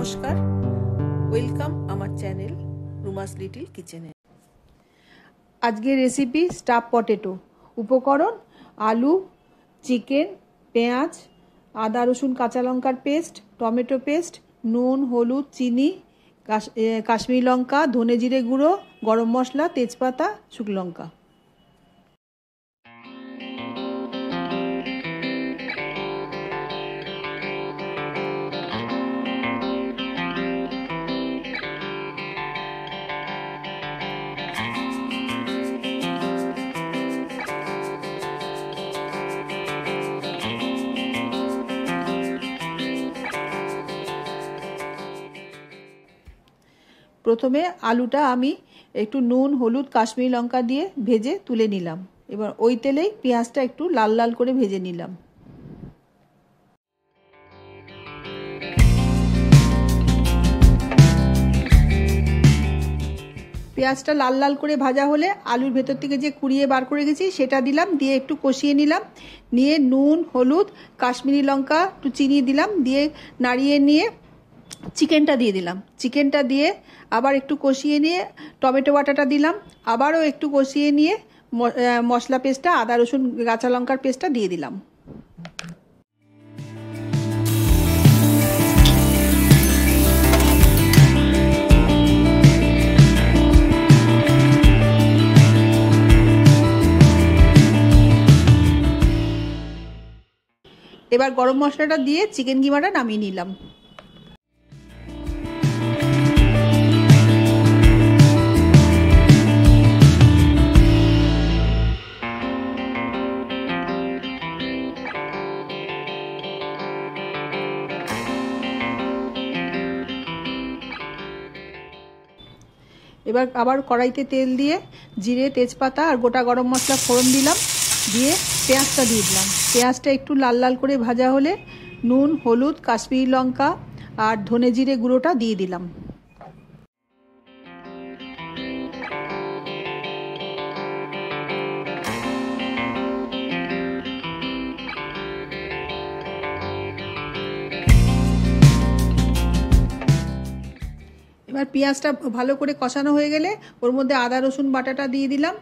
নমস্কার, ওয়েলকাম আমার channel রুমাস little কিচেনে। আজকের রেসিপি স্টাফ পটেটো। উপকরণ: আলু, চিকেন, পেঁয়াজ, আদা রসুন কাঁচা লঙ্কার পেস্ট, টমেটো পেস্ট, নুন, হলুদ, চিনি, কাশ্মীরি লঙ্কা, ধনে জিরে গুঁড়ো, গরম মশলা, তেজপাতা, শুকনো লঙ্কা। প্রথমে আলুটা আমি একটু নুন, হলুদ, কাশ্মীরি লঙ্কা দিয়ে ভেজে তুলে নিলাম। এবার ওই তেলেই পেঁয়াজটা একটু লাল লাল করে ভেজে নিলাম। পেঁয়াজটা লাল লাল করে ভাজা হলে আলুর ভেতর থেকে যে কুড়িয়ে বার করে গেছি সেটা দিলাম, দিয়ে একটু কষিয়ে নিলাম। নিয়ে নুন, হলুদ, কাশ্মীরি লঙ্কা, একটু চিনি দিলাম, দিয়ে নাড়িয়ে নিয়ে চিকেনটা দিয়ে দিলাম। চিকেনটা দিয়ে আবার একটু কষিয়ে নিয়ে টমেটো বাটাটা দিলাম, আবারও একটু কষিয়ে নিয়ে মশলা পেস্টটা, আদা রসুন কাঁচা লঙ্কার পেস্টটা দিয়ে দিলাম। এবার গরম মশলাটা দিয়ে চিকেন কিমাটা নামিয়ে নিলাম। এবার আবার কড়াইতে তেল দিয়ে জিরে, তেজপাতা আর গোটা গরম মশলা ফোড়ন দিলাম, দিয়ে পেঁয়াজটা দিয়ে দিলাম। পেঁয়াজটা একটু লাল লাল করে ভাজা হলে নুন, হলুদ, কাশ্মীরি লঙ্কা আর ধনে জিরে গুঁড়োটা দিয়ে দিলাম। এবার পেঁয়াজটা ভালো করে কষানো হয়ে গেলে ওর মধ্যে আদা রসুন বাটাটা দিয়ে দিলাম,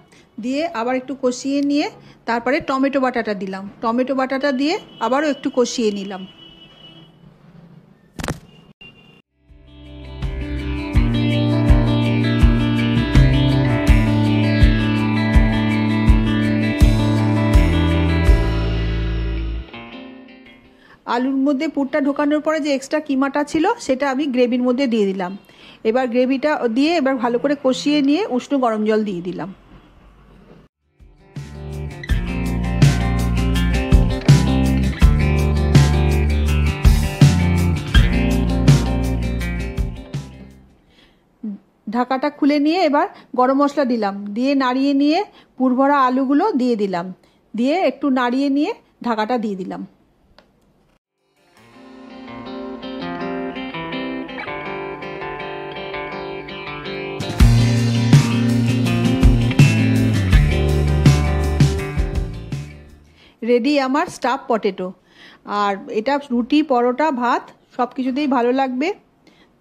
দিয়ে আবার একটু কষিয়ে নিয়ে তারপরে টমেটো বাটাটা দিলাম। টমেটো বাটাটা দিয়ে আবারও একটু কষিয়ে নিলাম। আলুর মধ্যে পুরটা ঢোকানোর পরে যে এক্সট্রা কিমাটা ছিল সেটা আমি গ্রেভির মধ্যে দিয়ে দিলাম। এবার গ্রেভিটা দিয়ে এবার ভালো করে কষিয়ে নিয়ে উষ্ণ গরম জল দিয়ে দিলাম। ঢাকাটা খুলে নিয়ে এবার গরম মশলা দিলাম, দিয়ে নাড়িয়ে নিয়ে পুরভরা আলুগুলো দিয়ে দিলাম, দিয়ে একটু নাড়িয়ে নিয়ে ঢাকাটা দিয়ে দিলাম। রেডি আমার স্টাফ পটেটো। আর এটা রুটি, পরোটা, ভাত সব কিছুতেই ভালো লাগবে।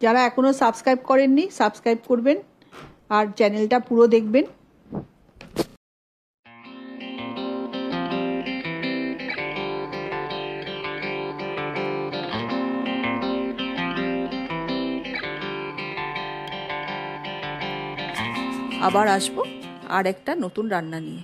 যারা এখনও সাবস্ক্রাইব করেননি সাবস্ক্রাইব করবেন আর চ্যানেলটা পুরো দেখবেন। আবার আসবো আর একটা নতুন রান্না নিয়ে।